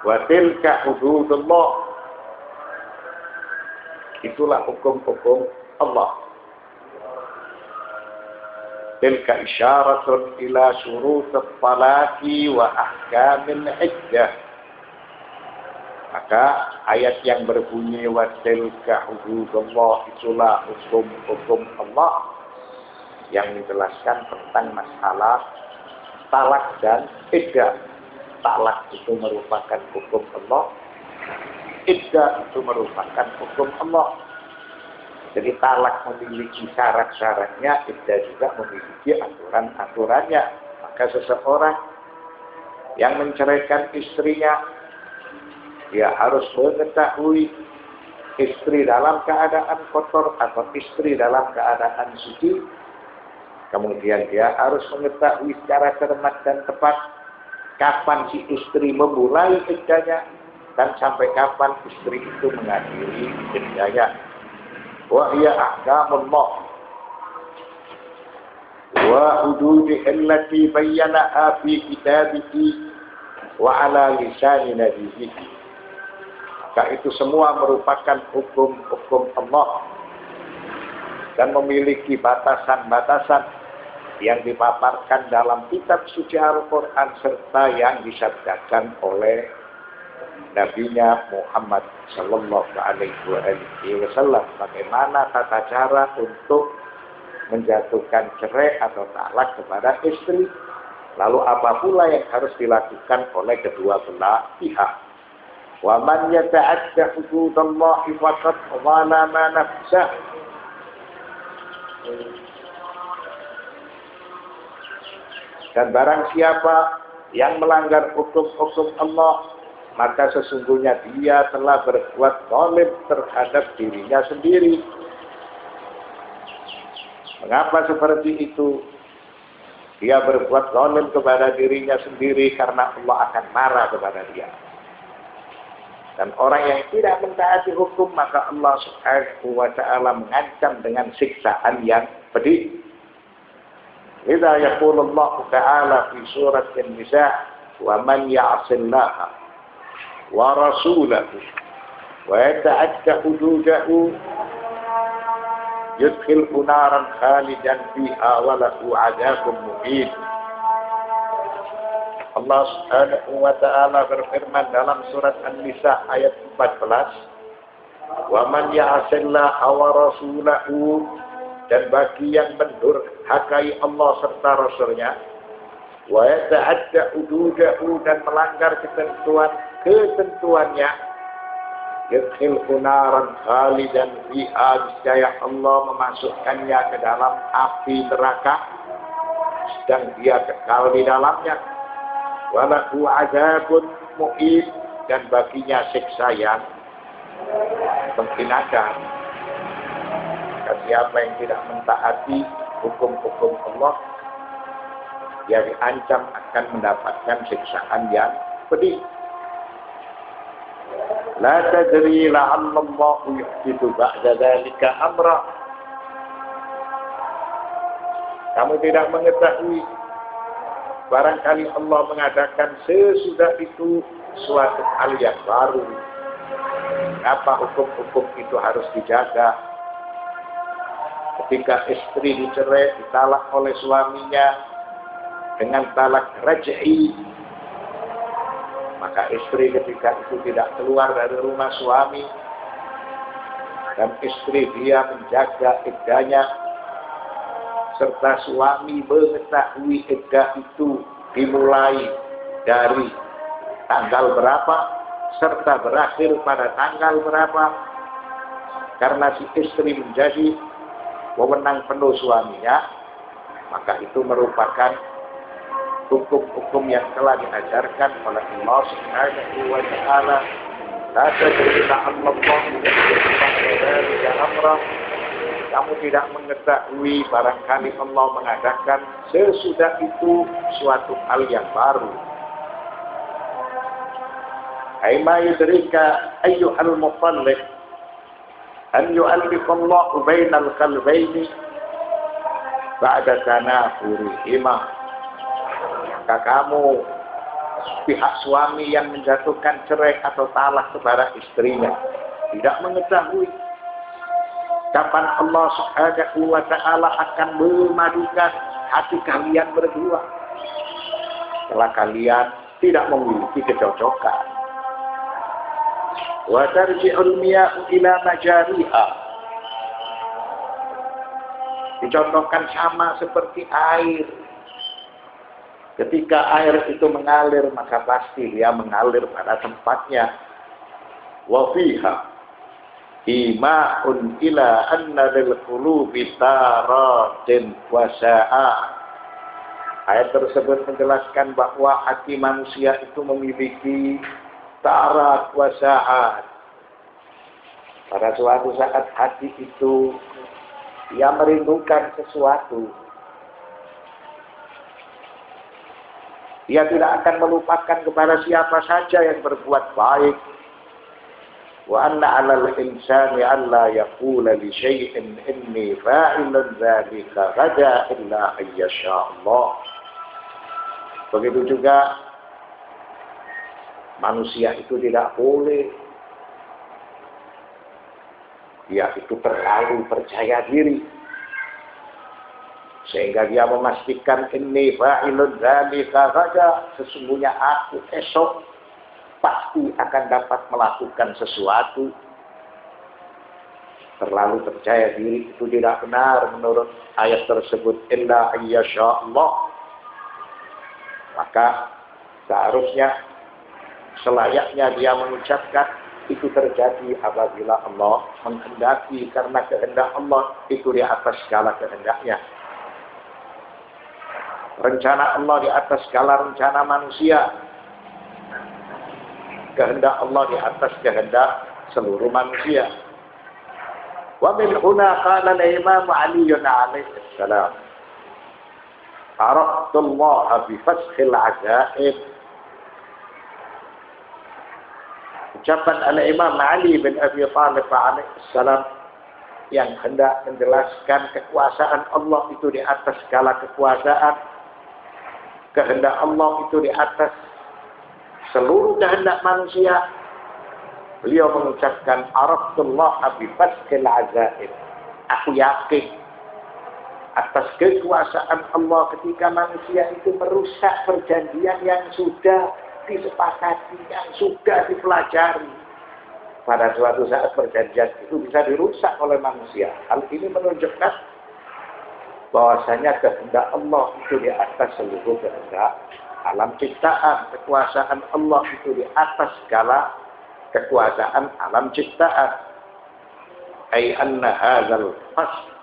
Wa tilka hududullah. Itulah hukum-hukum Allah. Tilka isyaratun ila syurutit talaqi wa ahkamil iddah. Maka ayat yang berbunyi wa tilka hududullah itulah hukum-hukum Allah yang menjelaskan tentang masalah talak dan iddah. Talak itu merupakan hukum Allah, iddah itu merupakan hukum Allah. Jadi talak memiliki syarat-syaratnya, iddah juga memiliki aturan-aturannya. Maka seseorang yang menceraikan istrinya, dia harus mengetahui istri dalam keadaan kotor atau istri dalam keadaan suci. Kemudian dia harus mengetahui secara cermat dan tepat kapan si istri memulai iddahnya dan sampai kapan istri itu mengakhiri iddahnya. Wa hiya ahkamullah wa hududihi allati bayyanaha fi kitabihi wa ala lisani nabiyhi. Maka itu semua merupakan hukum-hukum Allah dan memiliki batasan-batasan yang dipaparkan dalam kitab suci Al-Quran serta yang disabdakan oleh Nabi-Nya Muhammad Sallallahu Alaihi Wasallam. Bagaimana tata cara untuk menjatuhkan cerai atau talak kepada istri. Lalu apa pula yang harus dilakukan oleh kedua belah pihak. Wa man yata'adda hududallahi faqad zalama nafsah. Dan barang siapa yang melanggar hukum-hukum Allah, maka sesungguhnya dia telah berbuat zalim terhadap dirinya sendiri. Mengapa seperti itu? Dia berbuat zalim kepada dirinya sendiri karena Allah akan marah kepada dia. Dan orang yang tidak mentaati hukum, maka Allah Subhanahu wa ta'ala mengancam dengan siksaan yang pedih. Idza yaqulu Allah Ta'ala fi surat An-Nisa wa man ya'sillaha wa rasulahu wa yata'adda hududahu yudkhilhu naran khalidan fiha wa lahu 'adzabun muhin. Allah Subhanahu wa ta'ala berfirman dalam surat An-Nisa ayat 14, wa man ya'sillaha wa rasulahu, dan bagi yang mendurhakai Allah serta Rasulnya, wa yata'adda hududahu, dan melanggar ketentuannya, yudkhilhu naran khalidan fiha, niscaya Allah memasukkannya ke dalam api neraka dan dia kekal di dalamnya. Wa lahu 'adzabun muhin, dan baginya siksa yang menghinakan. Siapa yang tidak mentaati hukum-hukum Allah, dia diancam akan mendapatkan siksaan yang pedih. La tadri la'alla Allah yuhdithu ba'da dzalika amra. Kamu tidak mengetahui, barangkali Allah mengadakan sesudah itu suatu hal yang baru. Mengapa hukum-hukum itu harus dijaga? Ketika istri dicerai, ditalak oleh suaminya dengan talak raj'i, maka istri ketika itu tidak keluar dari rumah suami, dan istri dia menjaga iddahnya, serta suami mengetahui iddah itu dimulai dari tanggal berapa serta berakhir pada tanggal berapa, karena si istri menjadi wewenang penuh suaminya, maka itu merupakan hukum-hukum yang telah diajarkan oleh Allah Subhanahu wa ta'ala. La tadri la'alla Allah yuhdithu amra. Kamu tidak mengetahui, barangkali Allah mengadakan sesudah itu suatu hal yang baru. Aima yudrika ayyuhal mutalliq an yu'allifa Allah bainal qalbayni ba'da tanafurihima. Maka kamu pihak suami yang menjatuhkan cerai atau talak kepada istrinya tidak mengetahui kapan Allah Subhanahu wa Ta'ala akan memadukan hati kalian berdua setelah kalian tidak memiliki kecocokan. Wa tarji'ul miya'u ila majariha. Dicontohkan sama seperti air. Ketika air itu mengalir, maka pasti dia mengalir pada tempatnya. Wa fiha ima'un ila anna lil qulubi taratin wa sa'a. Ayat tersebut menjelaskan bahwa hati manusia itu memiliki tarat wa sa'at. Pada suatu saat hati itu ia merindukan sesuatu. Ia tidak akan melupakan kepada siapa saja yang berbuat baik. Wa anna 'alal insani alla yaqula li syai'in inni fa'ilun dzalika ghadan illa ayyasha Allah. Begitu juga manusia itu tidak boleh dia itu terlalu percaya diri sehingga dia memastikan inni fa'ilun dzalika ghadan, sesungguhnya aku esok pasti akan dapat melakukan sesuatu. Terlalu percaya diri itu tidak benar menurut ayat tersebut, illa ayyasha Allah. Maka seharusnya selayaknya dia mengucapkan itu terjadi apabila Allah menghendaki, karena kehendak Allah itu di atas segala kehendaknya. Rencana Allah di atas segala rencana manusia. Kehendak Allah di atas kehendak seluruh manusia. Wa min huna qala al-Imam Ali alaihi salam, Araqtullah bi fashil ajaib. Ucapan al-Imam Ali bin Abi Thalib alaihi salam yang hendak menjelaskan kekuasaan Allah itu di atas segala kekuasaan. Kehendak Allah itu di atas seluruh kehendak manusia. Beliau mengucapkan Araqtullah bi fashil ajaib. Aku yakin atas kekuasaan Allah ketika manusia itu merusak perjanjian yang sudah disepakati, yang sudah dipelajari. Pada suatu saat perjanjian itu bisa dirusak oleh manusia. Hal ini menunjukkan bahwasanya kehendak Allah itu di atas seluruh kehendak alam ciptaan. Kekuasaan Allah itu di atas segala kekuasaan alam ciptaan. Ay anna hadzal fasl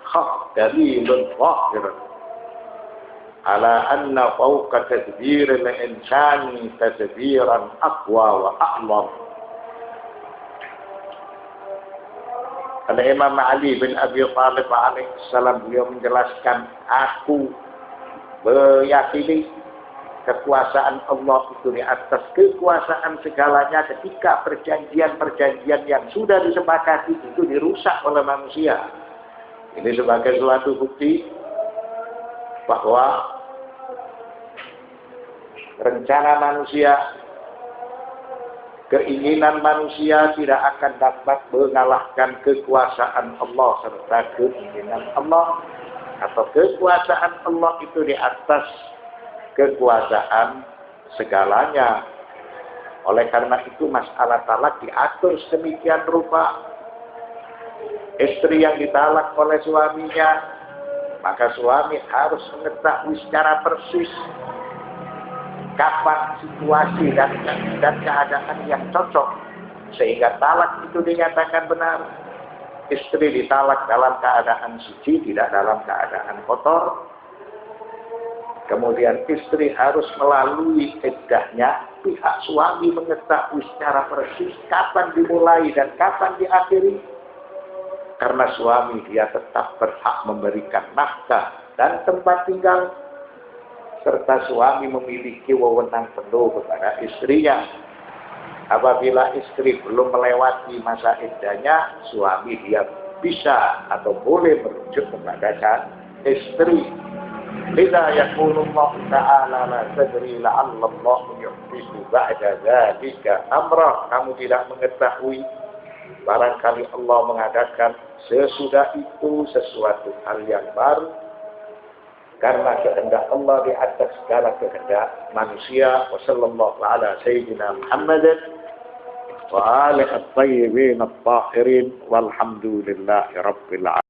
دليل ظاهر على أن فوق تدبير الإنسان تدبيرا أقوى وأعظم. Imam Ali bin Abi Thalib alaihissalam beliau menjelaskan, aku meyakini kekuasaan Allah itu di atas kekuasaan segalanya ketika perjanjian-perjanjian yang sudah disepakati itu dirusak oleh manusia. Ini sebagai suatu bukti bahwa rencana manusia, keinginan manusia tidak akan dapat mengalahkan kekuasaan Allah, serta keinginan Allah atau kekuasaan Allah itu di atas kekuasaan segalanya. Oleh karena itu masalah talak diatur sedemikian rupa. Istri yang ditalak oleh suaminya, maka suami harus mengetahui secara persis kapan situasi dan keadaan yang cocok sehingga talak itu dinyatakan benar. Istri ditalak dalam keadaan suci, tidak dalam keadaan kotor. Kemudian istri harus melalui iddahnya. Pihak suami mengetahui secara persis kapan dimulai dan kapan diakhiri. Karena suami dia tetap berhak memberikan nafkah dan tempat tinggal, serta suami memiliki wewenang penuh kepada istrinya. Apabila istri belum melewati masa iddahnya, suami dia bisa atau boleh merujuk kepada istri. Lidza yaqulu Allah Ta'ala la tadri la'alla Allah yuhdithu ba'da dzalika amra. Kamu tidak mengetahui, barangkali Allah mengadakan sesudah itu sesuatu hal yang baru, karena kehendak Allah di atas segala kehendak manusia. Wassallallahu ala sayyidina Muhammadin wa alihi at-tayyibin at-tahirin walhamdulillahi rabbil alamin.